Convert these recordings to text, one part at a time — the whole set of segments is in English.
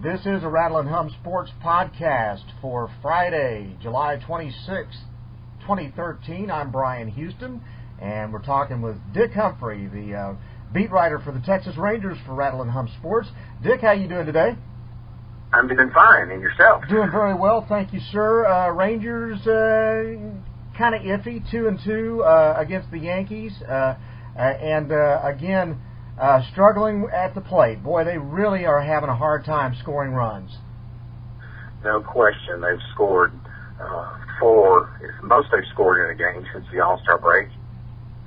This is a Rattle and Hum Sports podcast for Friday, July 26th, 2013. I'm Bryan Houston, and we're talking with Dic Humphrey, the beat writer for the Texas Rangers for Rattle and Hum Sports. Dic, how you doing today? I'm doing fine, and yourself? Doing very well, thank you, sir. Rangers kind of iffy, 2-2 against the Yankees, and again, struggling at the plate. Boy, they really are having a hard time scoring runs. No question. They've scored four. It's the most they've scored in a game since the All-Star break.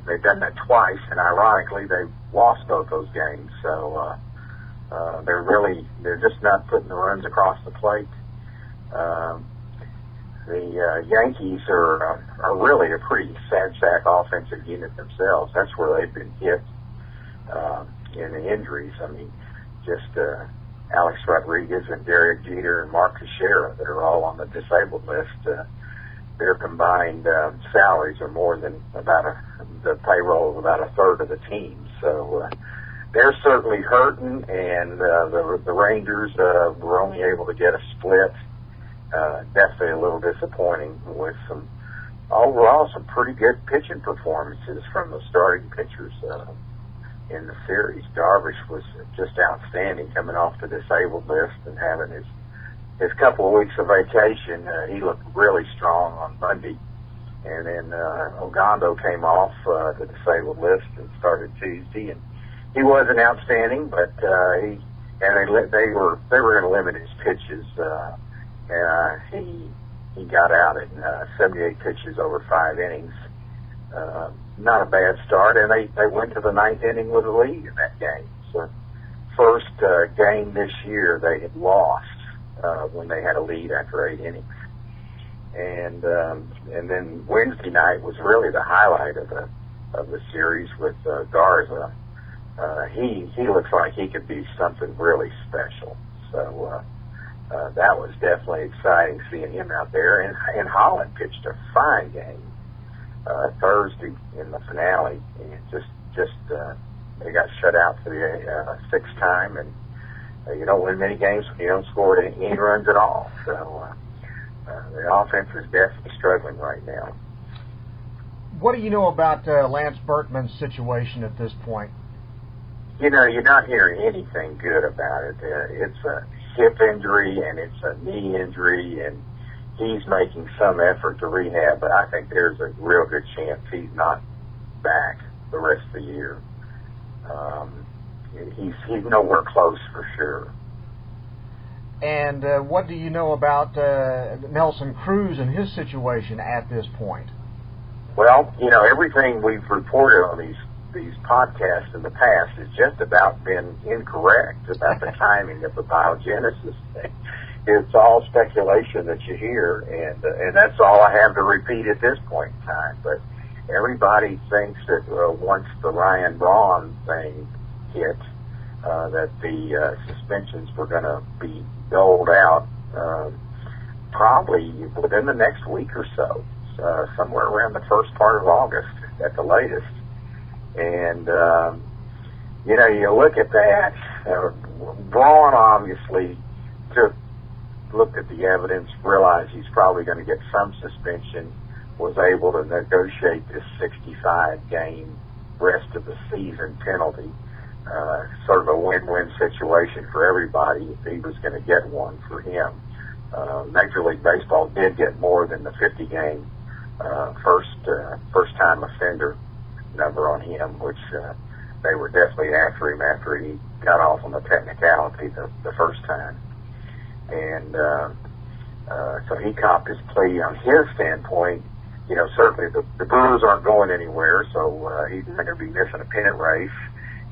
They've done that twice, and ironically, they've lost both those games. So they're just not putting the runs across the plate. The Yankees are really a pretty sad sack offensive unit themselves. That's where they've been hit in the injuries. I mean, just Alex Rodriguez and Derek Jeter and Mark Teixeira that are all on the disabled list. Their combined salaries are more than the payroll of about a third of the team. So they're certainly hurting, and the Rangers were only able to get a split. Definitely a little disappointing with some pretty good pitching performances from the starting pitchers in the series. Darvish was just outstanding coming off the disabled list and having his couple of weeks of vacation. He looked really strong on Monday. And then Ogando came off the disabled list and started Tuesday, and he wasn't outstanding, but they were going to limit his pitches, and he got out in 78 pitches over 5 innings. Not a bad start, and they went to the 9th inning with a lead in that game. So first game this year they had lost when they had a lead after 8 innings. And then Wednesday night was really the highlight of the series with Garza. He looks like he could be something really special. So that was definitely exciting seeing him out there. And Holland pitched a fine game Thursday in the finale. And just they got shut out for the 6th time, and you don't win many games when you don't score any runs at all. So the offense is definitely struggling right now. What do you know about Lance Berkman's situation at this point? You know, you're not hearing anything good about it. It's a hip injury and it's a knee injury, and he's making some effort to rehab, but I think there's a real good chance he's not back the rest of the year. He's nowhere close for sure. And what do you know about Nelson Cruz and his situation at this point? Well, you know, everything we've reported on these podcasts in the past has just about been incorrect about the timing of the biogenesis thing. It's all speculation that you hear, and that's all I have to repeat at this point in time. But everybody thinks that once the Ryan Braun thing hit, that the suspensions were going to be doled out probably within the next week or so, somewhere around the first part of August at the latest. And, you know, you look at that, Braun obviously looked at the evidence, realized he's probably going to get some suspension, was able to negotiate this 65-game rest of the season penalty. Sort of a win-win situation for everybody if he was going to get one for him. Major League Baseball did get more than the 50-game first-time offender number on him, which they were definitely after him after he got off on the technicality the first time. And so he copped his plea. On his standpoint, you know, certainly the Brewers aren't going anywhere, so he's not going to be missing a pennant race.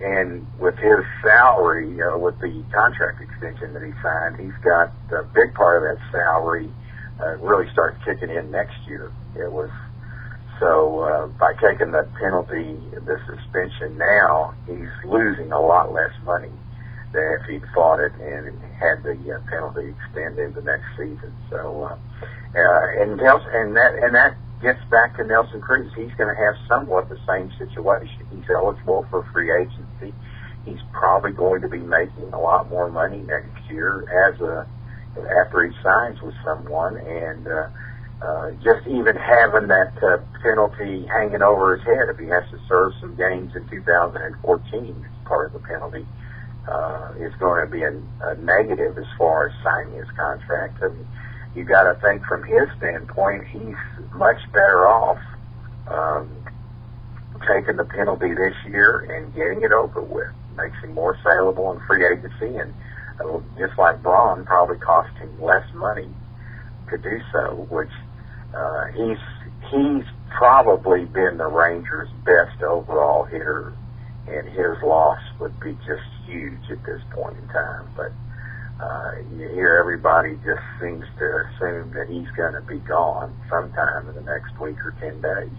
And with his salary, with the contract extension that he signed, he's got a big part of that salary really starts kicking in next year. It was so by taking that penalty, the suspension now, he's losing a lot less money than if he'd fought it and had the penalty extend into next season. So and that gets back to Nelson Cruz. He's going to have somewhat the same situation. He's eligible for free agency. he's probably going to be making a lot more money next year after he signs with someone, and just even having that penalty hanging over his head if he has to serve some games in 2014 as part of the penalty is going to be a negative as far as signing his contract. And you got to think from his standpoint, he's much better off taking the penalty this year and getting it over with. Makes him more saleable in free agency, and just like Braun, probably cost him less money to do so, which he's probably been the Rangers' best overall hitter, and his loss would be just huge at this point in time. But you hear everybody just seems to assume that he's going to be gone sometime in the next week or 10 days,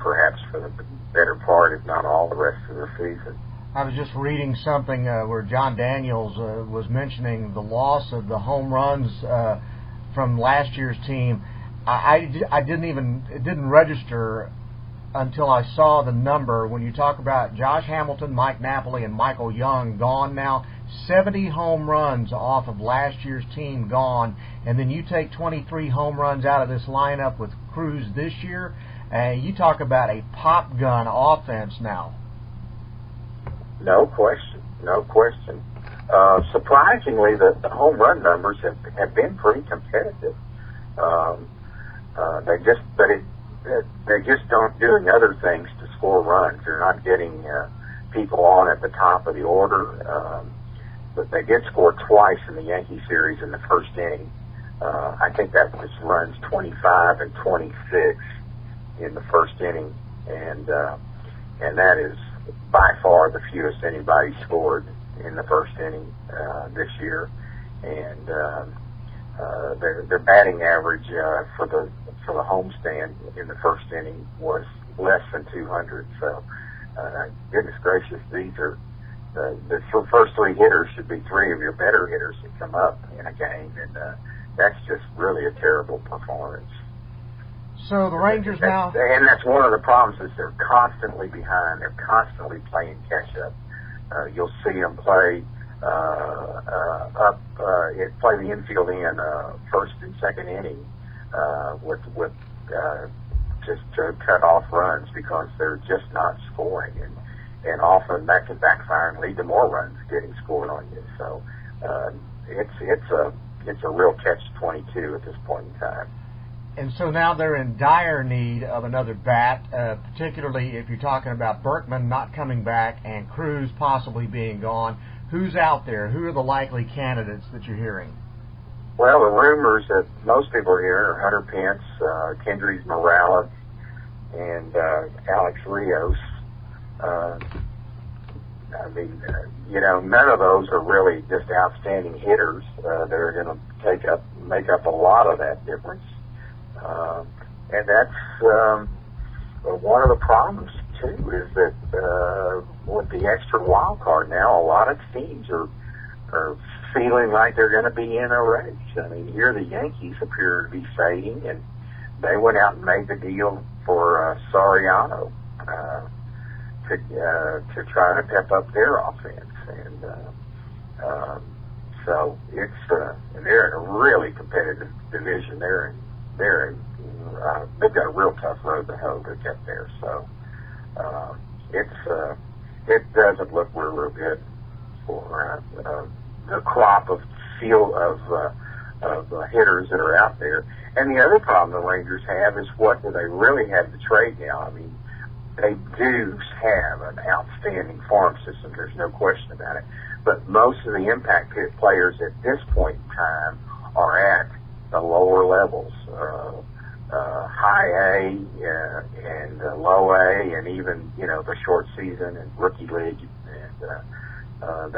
perhaps for the better part, if not all, the rest of the season. I was just reading something where John Daniels was mentioning the loss of the home runs from last year's team. It didn't register until I saw the number. When you talk about Josh Hamilton, Mike Napoli, and Michael Young gone now, 70 home runs off of last year's team gone, and then you take 23 home runs out of this lineup with Cruz this year, and you talk about a pop gun offense now. No question, no question. Surprisingly, the home run numbers have been pretty competitive. They just don't doing other things to score runs. They're not getting people on at the top of the order. But they did score twice in the Yankee series in the first inning. I think that was runs 25 and 26 in the first inning, and that is by far the fewest anybody scored in the first inning this year. And their batting average for the homestand in the first inning was less than 200. So, goodness gracious, these are the first three hitters should be three of your better hitters that come up in a game, and that's just really a terrible performance. So the Rangers now... And that's one of the problems is they're constantly behind. They're constantly playing catch-up. You'll see them play play the infield in first and second inning with just to cut off runs because they're just not scoring. And often that can backfire and lead to more runs getting scored on you. So it's a real catch-22 at this point in time. And so now they're in dire need of another bat, particularly if you're talking about Berkman not coming back and Cruz possibly being gone. Who's out there? Who are the likely candidates that you're hearing? Well, the rumors that most people are hearing are Hunter Pence, Kendrys Morales, and Alex Rios. None of those are really just outstanding hitters. They're going to make up a lot of that difference. And that's one of the problems, too, is that with the extra wild card now, a lot of teams are feeling like they're going to be in a race. I mean, here the Yankees appear to be fading, and they went out and made the deal for Soriano to try to pep up their offense. And so they're in a really competitive division. They've got a real tough road to hoe to get there. So it doesn't look real good for the crop of hitters that are out there. And the other problem the Rangers have is what do they really have to trade now? I mean, they do have an outstanding farm system. There's no question about it. But most of the impact players at this point in time are at the lower levels, high A and low A, and even the short season and rookie league, and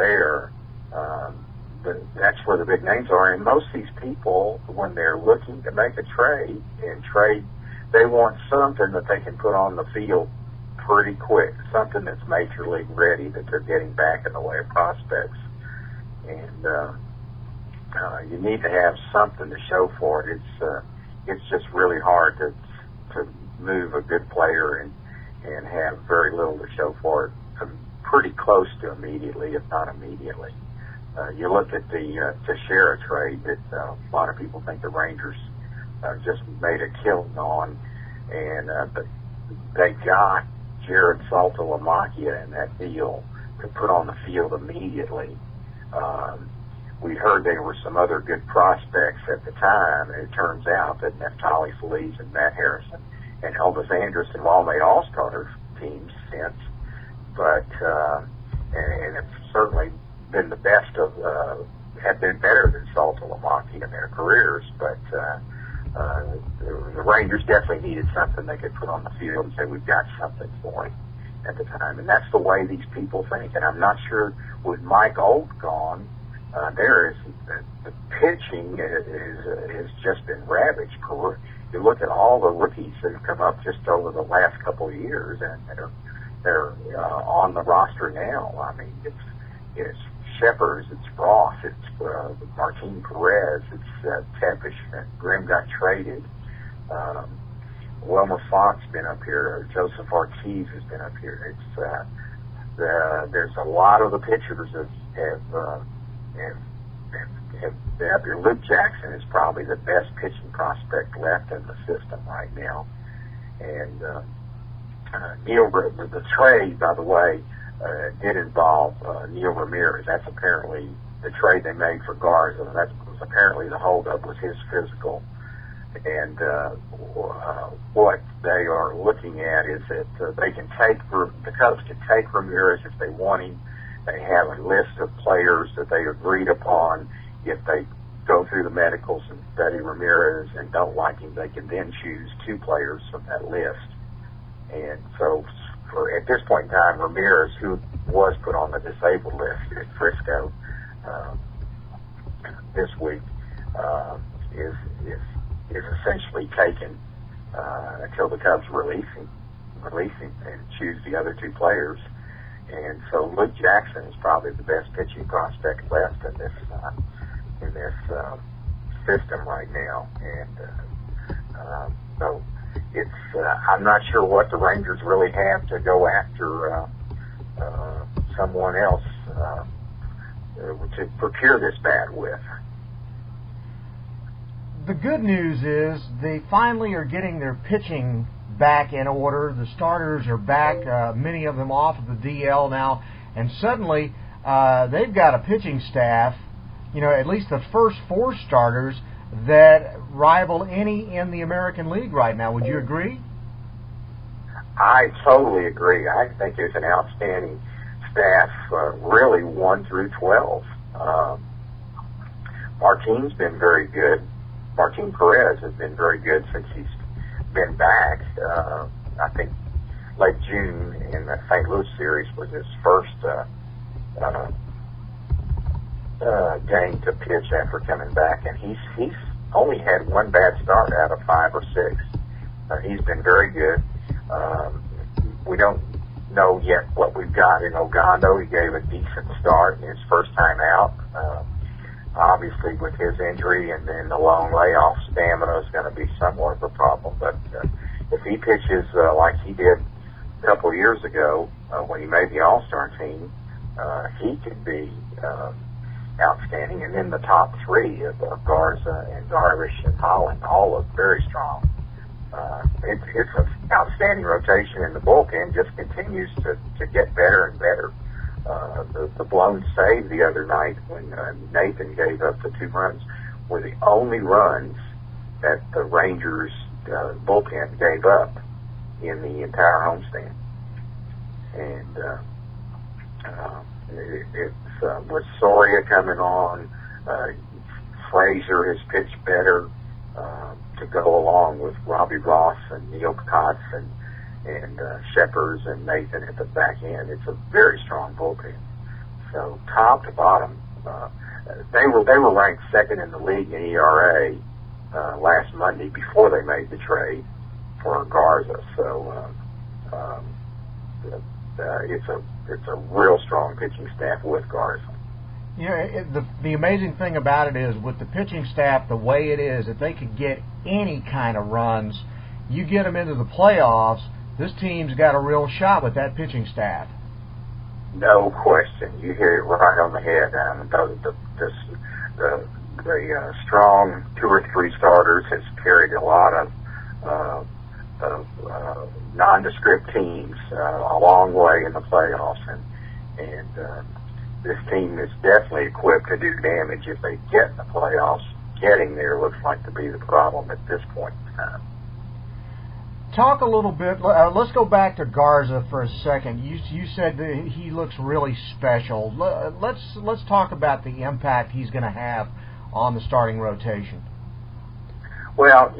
that's where the big names are. And most of these people, when they're looking to make a trade, they want something that they can put on the field pretty quick, something that's major league ready that they're getting back in the way of prospects, and you need to have something to show for it. It's just really hard to move a good player and have very little to show for it pretty close to immediately, if not immediately. You look at the Teixeira trade that a lot of people think the Rangers just made a killing on, and but they got Jared Saltalamacchia in that deal to put on the field immediately. We heard there were some other good prospects at the time, and it turns out that Neftali Feliz and Matt Harrison and Elvis Andrus have all made all-star teams since, but and have certainly been the best of, have been better than Saltalamacchia in their careers, but the Rangers definitely needed something they could put on the field and say, we've got something for him at the time. And that's the way these people think. And I'm not sure with Mike Olt gone, there is the pitching has just been ravaged. You look at all the rookies that have come up just over the last couple of years, and they're on the roster now. I mean, it's Sheppers, it's Ross, it's Martin Perez, it's Tepish. Grimm got traded. Wilmer Fox been up here. Joseph Ortiz has been up here. It's there's a lot of the pitchers have been up here. Luke Jackson is probably the best pitching prospect left in the system right now. And the trade, by the way, did involve Neil Ramirez. That's apparently the trade they made for Garza. That was apparently the holdup was his physical. And what they are looking at is that they can the Cubs can take Ramirez if they want him. They have a list of players that they agreed upon. If they go through the medicals and study Ramirez and don't like him, they can then choose 2 players from that list. And so at this point in time, Ramirez, who was put on the disabled list at Frisco this week, is essentially taken until the Cubs release him and choose the other 2 players. And so Luke Jackson is probably the best pitching prospect left in this system right now. And so it's I'm not sure what the Rangers really have to go after someone else to procure this bat with. The good news is they finally are getting their pitching back in order. The starters are back, many of them off of the DL now, and suddenly they've got a pitching staff, at least the first 4 starters that rival any in the American League right now. Would you agree? I totally agree. I think it's an outstanding staff, really 1 through 12. Martin's been very good. Martin Perez has been very good since he's been back. I think late June in the St. Louis series was his first game to pitch after coming back, and he's only had 1 bad start out of 5 or 6. He's been very good. We don't know yet what we've got in Ogando. He gave a decent start in his first time out. Obviously, with his injury and then the long layoff, stamina is going to be somewhat of a problem. But if he pitches like he did a couple of years ago when he made the All-Star team, he could be outstanding. And then the top 3 of Garza and Darvish and Holland all look very strong. It's an outstanding rotation, and the bullpen just continues to get better and better. The blown save the other night when Nathan gave up the 2 runs were the only runs that the Rangers bullpen gave up in the entire homestand. And it's with Soria coming on, Frazier has pitched better to go along with Robbie Ross and Neil Kotz and Sheppers and Nathan at the back end. It's a very strong bullpen. So top to bottom, they were ranked 2nd in the league in ERA last Monday before they made the trade for Garza. So it's a real strong pitching staff with Garza. The amazing thing about it is with the pitching staff the way it is, if they could get any kind of runs, you get them into the playoffs, this team's got a real shot with that pitching staff. No question. You hit it right on the head. The strong 2 or 3 starters has carried a lot of nondescript teams a long way in the playoffs, and this team is definitely equipped to do damage if they get in the playoffs. Getting there looks like to be the problem at this point in time. Talk a little bit. Let's go back to Garza for a second. You said that he looks really special. Let's talk about the impact he's going to have on the starting rotation. Well,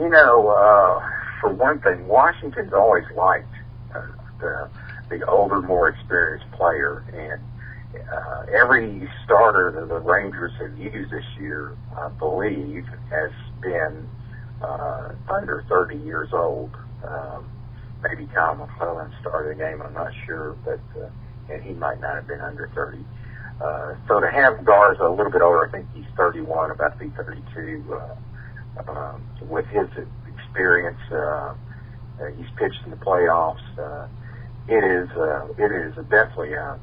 for one thing, Washington's always liked the older, more experienced player, and every starter that the Rangers have used this year, I believe, has been under 30 years old. Maybe Kyle McClellan started the game, I'm not sure, but and he might not have been under 30. So to have Garza a little bit older, I think he's 31, about to be 32, with his experience, he's pitched in the playoffs. It is definitely a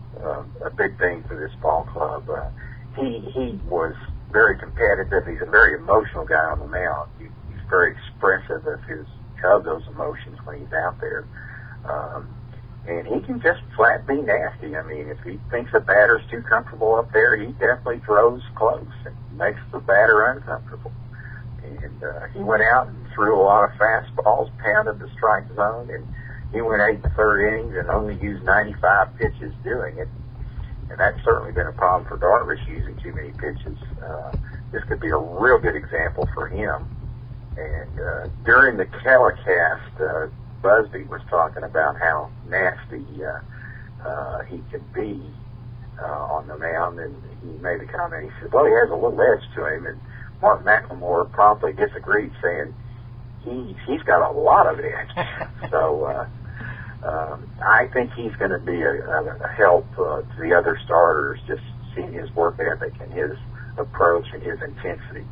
big thing for this ball club. He was very competitive. He's a very emotional guy on the mound. He's very expressive of those emotions when he's out there. And he can just flat be nasty. I mean, if he thinks a batter's too comfortable up there, he definitely throws close and makes the batter uncomfortable. And he went out and threw a lot of fastballs, pounded the strike zone, and he went 8 1/3 innings and only used 95 pitches doing it. And that's certainly been a problem for Darvish, using too many pitches. This could be a real good example for him. And during the telecast, Busby was talking about how nasty he can be on the mound, and he made a comment. He said, well, he has a little edge to him, and Mark McLemore promptly disagreed, saying he's got a lot of edge. So I think he's going to be a help to the other starters, just seeing his work ethic and his approach and his intensity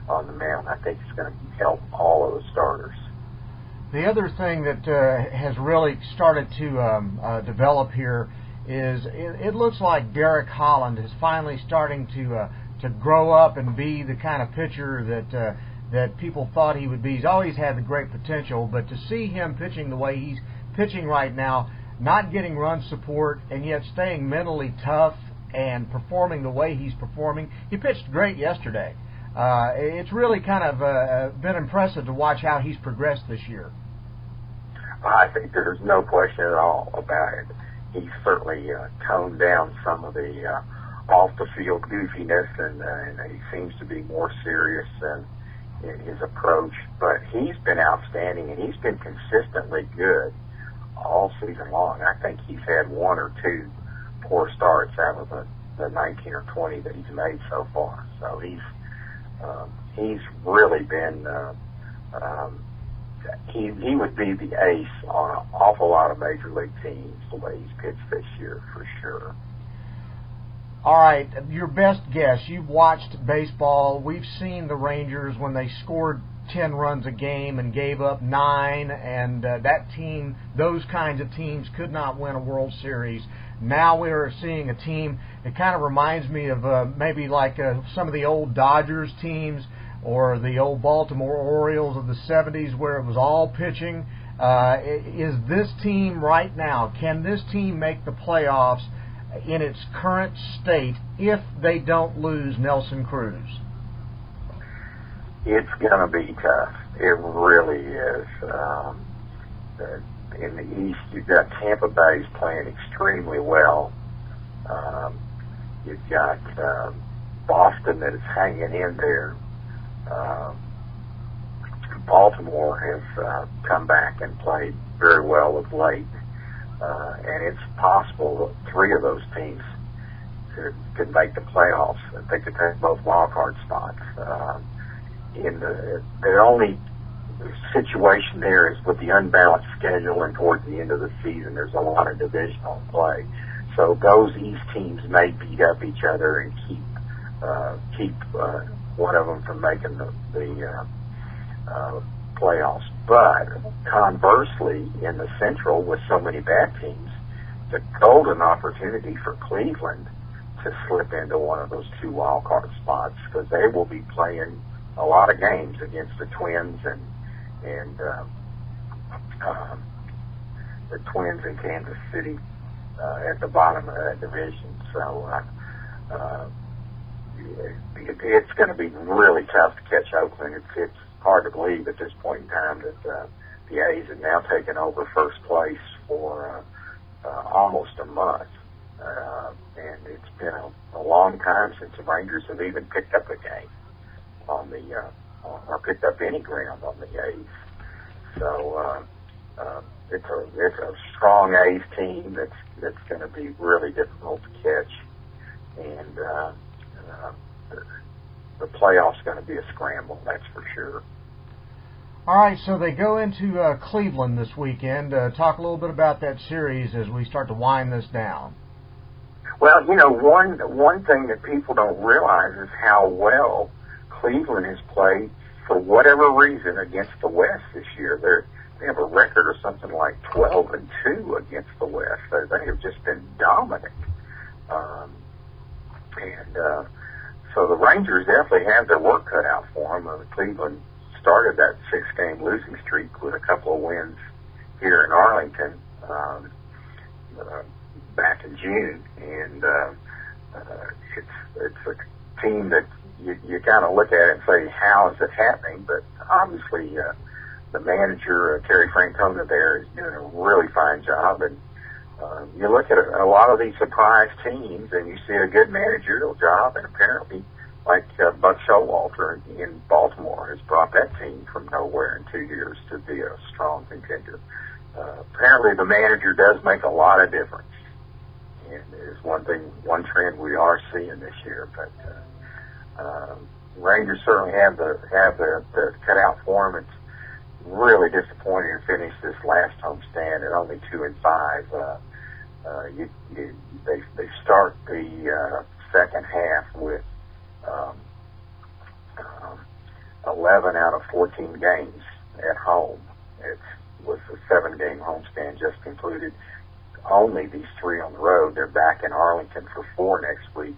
on the mound. I think it's going to help all of the starters. The other thing that has really started to develop here is it looks like Derek Holland is finally starting to grow up and be the kind of pitcher that people thought he would be. He's always had the great potential, but to see him pitching the way he's pitching right now, not getting run support, and yet staying mentally tough and performing the way he's performing. He pitched great yesterday. It's really kind of been impressive to watch how he's progressed this year. I think there's no question at all about it. He's certainly toned down some of the off-the-field goofiness, and he seems to be more serious in his approach. But he's been outstanding, and he's been consistently good all season long. I think he's had 1 or 2 poor starts out of the 19 or 20 that he's made so far. So he's really been he would be the ace on an awful lot of major league teams the way he's pitched this year, for sure. All right, your best guess. You've watched baseball. We've seen the Rangers when they scored 10 runs a game and gave up 9, and that team, those kinds of teams, could not win a World Series. Now we're seeing a team, it kind of reminds me of maybe like some of the old Dodgers teams or the old Baltimore Orioles of the 70s where it was all pitching. Is this team right now, can this team make the playoffs in its current state if they don't lose Nelson Cruz? It's going to be tough. It really is. In the East, you've got Tampa Bay's playing extremely well. You've got Boston that is hanging in there. Baltimore has come back and played very well of late. And it's possible that 3 of those teams could make the playoffs. They could take both wild card spots. The only situation there is with the unbalanced schedule, and towards the end of the season there's a lot of divisional play. So those East teams may beat up each other and keep one of them from making the playoffs. But conversely, in the Central, with so many bad teams, a golden opportunity for Cleveland to slip into one of those 2 wild card spots, because they will be playing a lot of games against the Twins and the Twins in Kansas City at the bottom of that division. So it's going to be really tough to catch Oakland. It's hard to believe at this point in time that the A's have now taken over first place for almost a month. And it's been a long time since the Rangers have even picked up a game on the or picked up any ground on the A's. So it's a strong A's team that's going to be really difficult to catch, and the playoffs going to be a scramble, that's for sure. All right, so they go into Cleveland this weekend. Talk a little bit about that series as we start to wind this down. Well, one thing that people don't realize is how well Cleveland has played, for whatever reason, against the West this year. They have a record of something like 12-2 against the West. They have just been dominant. So the Rangers definitely have their work cut out for them. Cleveland started that 6-game losing streak with a couple of wins here in Arlington back in June, and it's a team that you kind of look at it and say, how is it happening? But obviously, the manager, Terry Francona there, is doing a really fine job. And you look at a lot of these surprise teams, and you see a good managerial job, and apparently, like Buck Showalter in Baltimore has brought that team from nowhere in 2 years to be a strong contender. Apparently, the manager does make a lot of difference, and is one trend we are seeing this year. But Rangers certainly have the cut out for them. It's really disappointing to finish this last homestand at only 2-5. They start the second half with 11 out of 14 games at home. It was a 7-game homestand just concluded. Only these 3 on the road. They're back in Arlington for 4 next week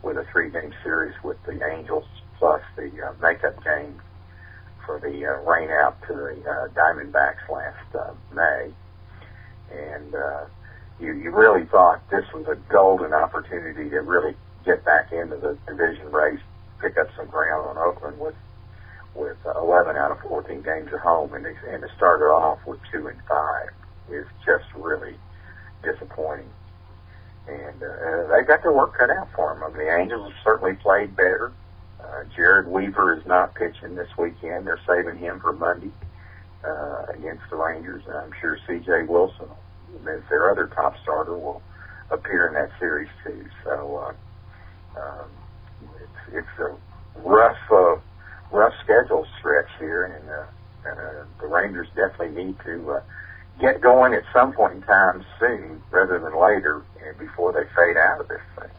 with a 3-game series with the Angels, plus the makeup game for the rain out to the Diamondbacks last May. And you really thought this was a golden opportunity to really get back into the division race, pick up some ground on Oakland with 11 out of 14 games at home, and to start it off with 2-5 is just really disappointing. And they got their work cut out for them. I mean, the Angels have certainly played better. Jared Weaver is not pitching this weekend. They're saving him for Monday against the Rangers. And I'm sure C.J. Wilson, as their other top starter, will appear in that series too. So it's a rough schedule stretch here, and the Rangers definitely need to get going at some point in time soon, rather than later, and before they fade out of this thing.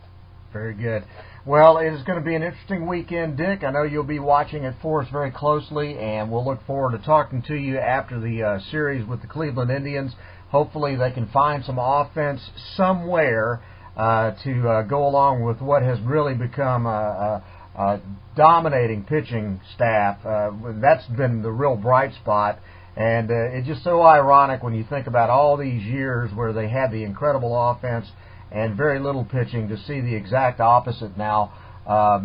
Very good. Well, it is going to be an interesting weekend, Dick. I know you'll be watching it for us very closely, and we'll look forward to talking to you after the series with the Cleveland Indians. Hopefully they can find some offense somewhere to go along with what has really become a dominating pitching staff. That's been the real bright spot. And it's just so ironic when you think about all these years where they had the incredible offense and very little pitching, to see the exact opposite now.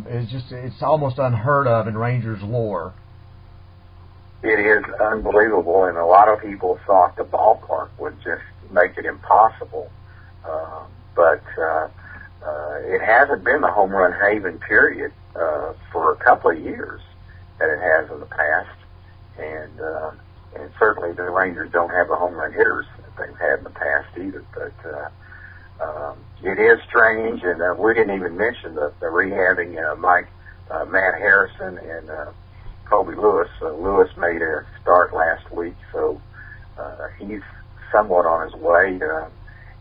It's almost unheard of in Rangers lore. It is unbelievable, and a lot of people thought the ballpark would just make it impossible. But it hasn't been the home run haven period for a couple of years that it has in the past. And certainly the Rangers don't have the home run hitters that they've had in the past either. But it is strange, and we didn't even mention the rehabbing Matt Harrison and Colby Lewis. Lewis made a start last week, so he's somewhat on his way.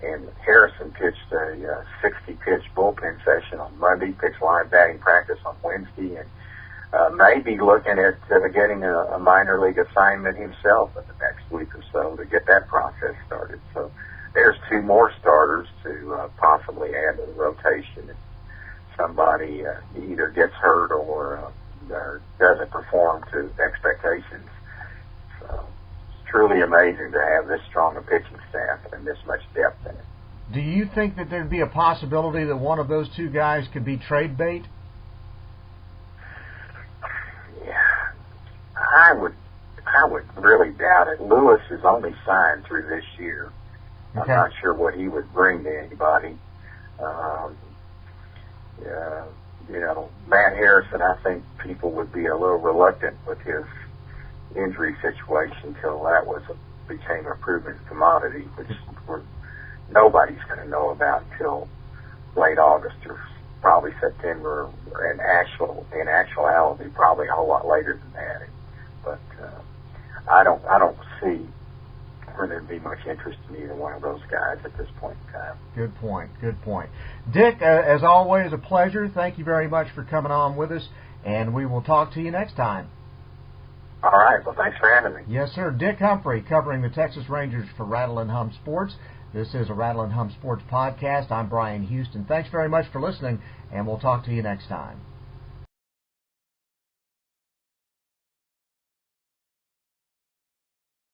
And Harrison pitched a 60-pitch bullpen session on Monday, pitched live batting practice on Wednesday, and may be looking at getting a minor league assignment himself in the next week or so to get that process started. So there's two more starters to possibly add to the rotation. If somebody either gets hurt or doesn't perform to expectations. So it's truly amazing to have this strong a pitching staff and this much depth in it. Do you think that there'd be a possibility that one of those two guys could be trade bait? Yeah, I would really doubt it. Lewis is only signed through this year. Okay. I'm not sure what he would bring to anybody. Matt Harrison, I think people would be a little reluctant with his injury situation until that became a proven commodity, which nobody's going to know about until late August or probably September, or in actuality, probably a whole lot later than that. But I don't see where there'd be much interest in either one of those guys at this point in time. Good point. Dic, as always, a pleasure. Thank you very much for coming on with us, and we will talk to you next time. All right. Well, thanks for having me. Yes, sir. Dic Humphrey covering the Texas Rangers for Rattle and Hum Sports. This is a Rattle and Hum Sports podcast. I'm Bryan Houston. Thanks very much for listening, and we'll talk to you next time.